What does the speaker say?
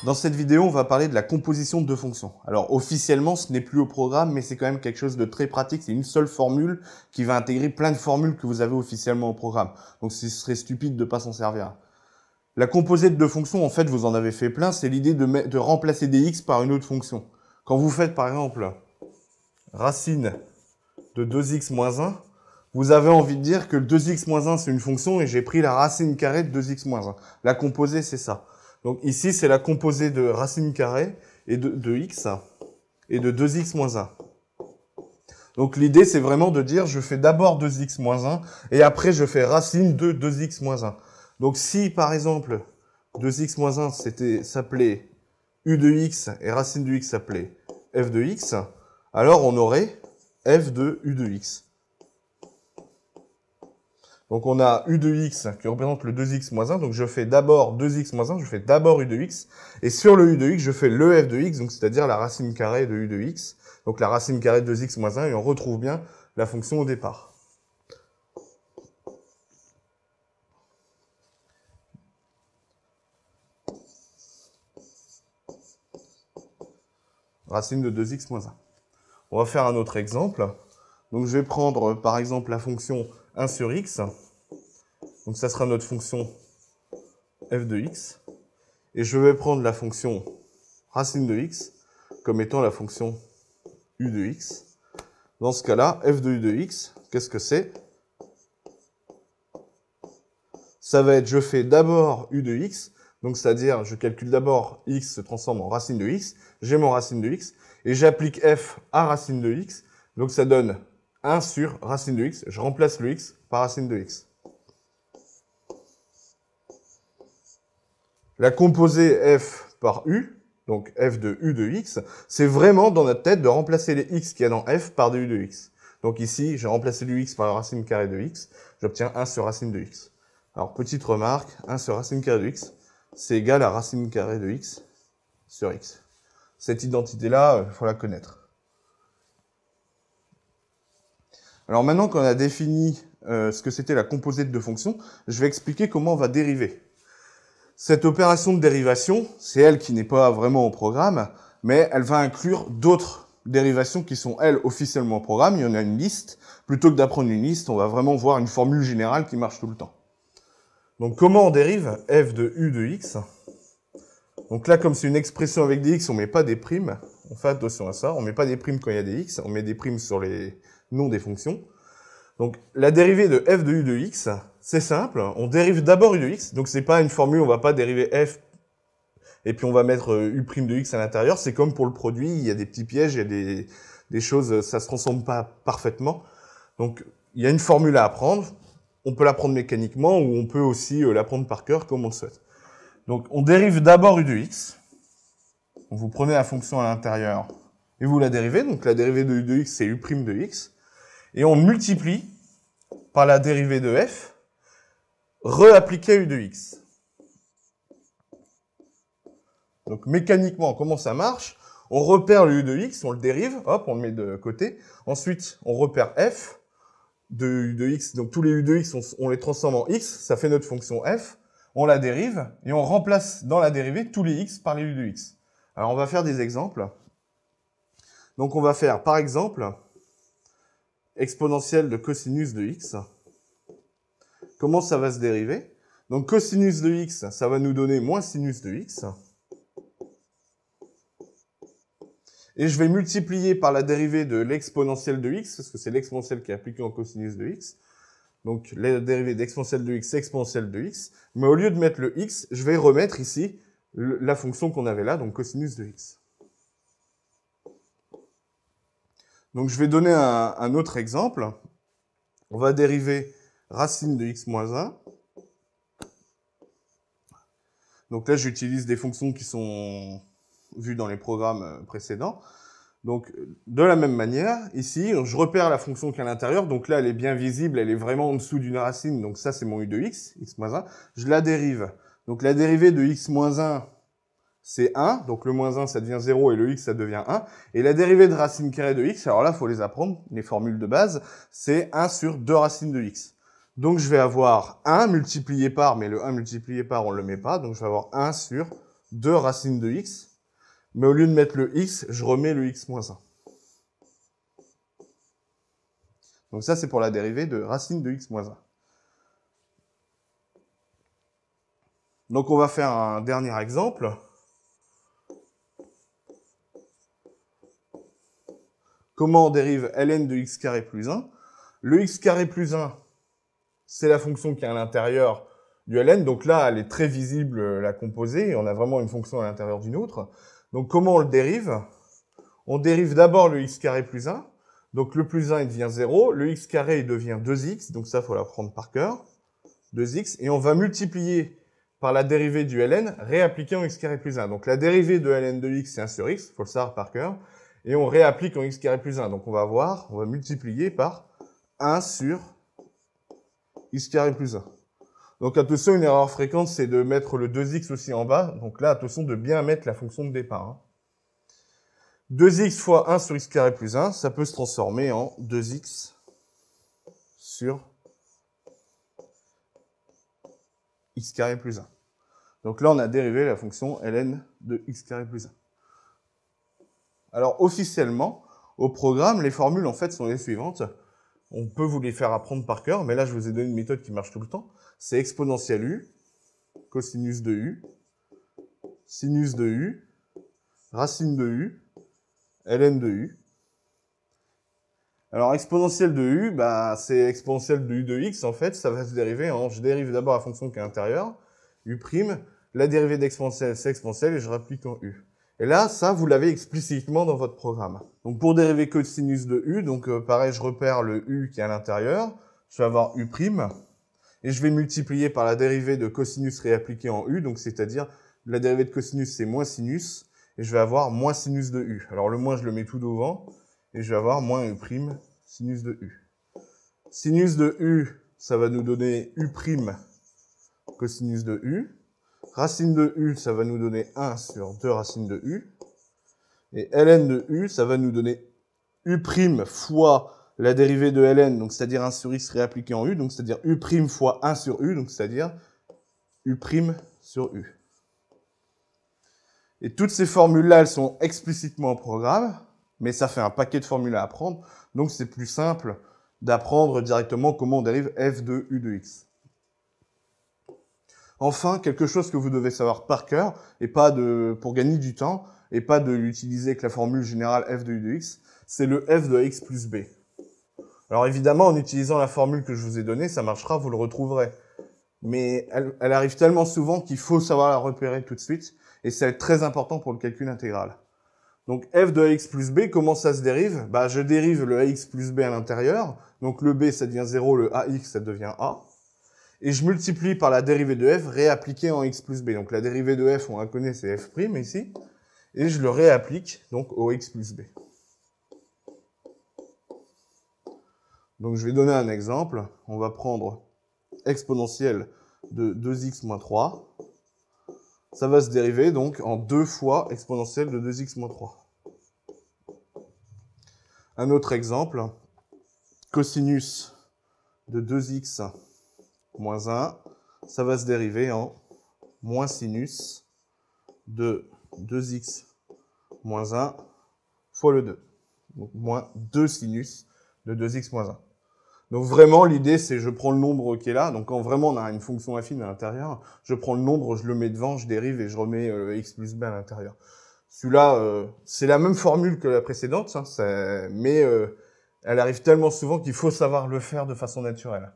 Dans cette vidéo, on va parler de la composition de deux fonctions. Alors officiellement, ce n'est plus au programme, mais c'est quand même quelque chose de très pratique. C'est une seule formule qui va intégrer plein de formules que vous avez officiellement au programme. Donc ce serait stupide de ne pas s'en servir. La composée de deux fonctions, en fait, vous en avez fait plein. C'est l'idée de remplacer des x par une autre fonction. Quand vous faites, par exemple, racine de 2x moins 1, vous avez envie de dire que le 2x moins 1, c'est une fonction et j'ai pris la racine carrée de 2x moins 1. La composée, c'est ça. Donc ici, c'est la composée de racine carrée et de x et de 2x moins 1. Donc l'idée, c'est vraiment de dire, je fais d'abord 2x moins 1 et après, je fais racine de 2x moins 1. Donc si, par exemple, 2x moins 1 s'appelait u de x et racine de x s'appelait f de x, alors on aurait f de u de x. Donc on a u de x qui représente le 2x moins 1, donc je fais d'abord 2x moins 1, je fais d'abord u de x, et sur le u de x, je fais le f de x, donc c'est-à-dire la racine carrée de u de x, donc la racine carrée de 2x moins 1, et on retrouve bien la fonction au départ. Racine de 2x moins 1. On va faire un autre exemple. Donc je vais prendre par exemple la fonction 1 sur x. Donc ça sera notre fonction f de x. Et je vais prendre la fonction racine de x comme étant la fonction u de x. Dans ce cas-là, f de u de x, qu'est-ce que c'est? Ça va être, je fais d'abord u de x, donc c'est-à-dire je calcule d'abord x se transforme en racine de x, j'ai mon racine de x, et j'applique f à racine de x, donc ça donne 1 sur racine de x, je remplace le x par racine de x. La composée f par u, donc f de u de x, c'est vraiment dans notre tête de remplacer les x qu'il y a dans f par des u de x. Donc ici, j'ai remplacé le x par la racine carrée de x, j'obtiens 1 sur racine de x. Alors, petite remarque, 1 sur racine carrée de x, c'est égal à racine carrée de x sur x. Cette identité-là, il faut la connaître. Alors maintenant qu'on a défini ce que c'était la composée de deux fonctions, je vais expliquer comment on va dériver. Cette opération de dérivation, c'est elle qui n'est pas vraiment au programme, mais elle va inclure d'autres dérivations qui sont, elles, officiellement au programme. Il y en a une liste. Plutôt que d'apprendre une liste, on va vraiment voir une formule générale qui marche tout le temps. Donc comment on dérive f de u de x? Donc là, comme c'est une expression avec des x, on ne met pas des primes. On fait attention à ça. On ne met pas des primes quand il y a des x. On met des primes sur les noms des fonctions. Donc la dérivée de f de u de x, c'est simple. On dérive d'abord u de x. Donc c'est pas une formule, on va pas dériver f et puis on va mettre u' de x à l'intérieur. C'est comme pour le produit, il y a des petits pièges, il y a des choses, ça se transforme pas parfaitement. Donc il y a une formule à apprendre. On peut l'apprendre mécaniquement ou on peut aussi l'apprendre par cœur comme on le souhaite. Donc on dérive d'abord u de x. Donc, vous prenez la fonction à l'intérieur et vous la dérivez. Donc la dérivée de u de x, c'est u' de x. Et on multiplie par la dérivée de f, réappliquée à u de x. Donc mécaniquement, comment ça marche? On repère le u de x, on le dérive, hop, on le met de côté. Ensuite, on repère f de u de x, donc tous les u de x, on les transforme en x, ça fait notre fonction f, on la dérive, et on remplace dans la dérivée tous les x par les u de x. Alors on va faire des exemples. Donc on va faire, par exemple, exponentielle de cosinus de x. Comment ça va se dériver? Donc cosinus de x, ça va nous donner moins sinus de x. Et je vais multiplier par la dérivée de l'exponentielle de x, parce que c'est l'exponentielle qui est appliquée en cosinus de x. Donc la dérivée d'exponentielle de x, c'est exponentielle de x. Mais au lieu de mettre le x, je vais remettre ici la fonction qu'on avait là, donc cosinus de x. Donc je vais donner un autre exemple. On va dériver racine de x moins 1. Donc là, j'utilise des fonctions qui sont vues dans les programmes précédents. Donc, de la même manière, ici, je repère la fonction qui est à l'intérieur. Donc là, elle est bien visible, elle est vraiment en dessous d'une racine. Donc ça, c'est mon u de x, x moins 1. Je la dérive. Donc la dérivée de x moins 1, c'est 1. Donc le moins 1, ça devient 0 et le x, ça devient 1. Et la dérivée de racine carrée de x, alors là, il faut les apprendre, les formules de base, c'est 1 sur 2 racines de x. Donc je vais avoir 1 multiplié par, mais le 1 multiplié par, on ne le met pas. Donc je vais avoir 1 sur 2 racine de x. Mais au lieu de mettre le x, je remets le x moins 1. Donc ça, c'est pour la dérivée de racine de x moins 1. Donc on va faire un dernier exemple. Comment on dérive ln de x carré plus 1? Le x carré plus 1, c'est la fonction qui est à l'intérieur du ln. Donc là, elle est très visible, la composée. On a vraiment une fonction à l'intérieur d'une autre. Donc comment on le dérive? On dérive d'abord le x carré plus 1. Donc le plus 1, il devient 0. Le x carré, il devient 2x. Donc ça, il faut l'apprendre par cœur. 2x. Et on va multiplier par la dérivée du ln, réappliquée en x carré plus 1. Donc la dérivée de ln de x, c'est 1 sur x. Il faut le savoir par cœur. Et on réapplique en x carré plus 1. Donc on va multiplier par 1 sur x carré plus 1. Donc attention, une erreur fréquente, c'est de mettre le 2x aussi en bas. Donc là, attention de bien mettre la fonction de départ. 2x fois 1 sur x carré plus 1, ça peut se transformer en 2x sur x carré plus 1. Donc là, on a dérivé la fonction ln de x carré plus 1. Alors, officiellement, au programme, les formules, en fait, sont les suivantes. On peut vous les faire apprendre par cœur, mais là, je vous ai donné une méthode qui marche tout le temps. C'est exponentielle u, cosinus de u, sinus de u, racine de u, ln de u. Alors, exponentielle de u, bah, c'est exponentielle de u de x, en fait, ça va se dériver en... Je dérive d'abord la fonction qui est intérieure, u', la dérivée d'exponentielle, c'est exponentielle, et je réapplique en u. Et là, ça, vous l'avez explicitement dans votre programme. Donc, pour dériver cosinus de u, donc pareil, je repère le u qui est à l'intérieur, je vais avoir u', et je vais multiplier par la dérivée de cosinus réappliquée en u, donc c'est-à-dire, la dérivée de cosinus, c'est moins sinus, et je vais avoir moins sinus de u. Alors, le moins, je le mets tout devant, et je vais avoir moins u', sinus de u. Sinus de u, ça va nous donner u', cosinus de u. Racine de u, ça va nous donner 1 sur 2 racines de u. Et ln de u, ça va nous donner u' fois la dérivée de ln, donc c'est-à-dire 1 sur x réappliqué en u, donc c'est-à-dire u' fois 1 sur u, donc c'est-à-dire u' sur u. Et toutes ces formules-là, elles sont explicitement au programme, mais ça fait un paquet de formules à apprendre, donc c'est plus simple d'apprendre directement comment on dérive f de u de x. Enfin, quelque chose que vous devez savoir par cœur, et pas pour gagner du temps, et pas de l'utiliser avec la formule générale f de u de x, c'est le f de x plus b. Alors évidemment, en utilisant la formule que je vous ai donnée, ça marchera, vous le retrouverez. Mais elle arrive tellement souvent qu'il faut savoir la repérer tout de suite, et c'est très important pour le calcul intégral. Donc f de ax plus b, comment ça se dérive? Bah, je dérive le ax plus b à l'intérieur, donc le b ça devient 0, le ax ça devient a. Et je multiplie par la dérivée de f réappliquée en x plus b. Donc la dérivée de f, on la connaît, c'est f' ici. Et je le réapplique donc au x plus b. Donc je vais donner un exemple. On va prendre exponentielle de 2x moins 3. Ça va se dériver donc en 2 fois exponentielle de 2x moins 3. Un autre exemple. Cosinus de 2x moins 1, ça va se dériver en moins sinus de 2x moins 1 fois le 2. Donc moins 2 sinus de 2x moins 1. Donc vraiment, l'idée, c'est je prends le nombre qui est là. Donc quand vraiment on a une fonction affine à l'intérieur, je prends le nombre, je le mets devant, je dérive et je remets x plus b à l'intérieur. Celui-là, c'est la même formule que la précédente, hein, mais elle arrive tellement souvent qu'il faut savoir le faire de façon naturelle.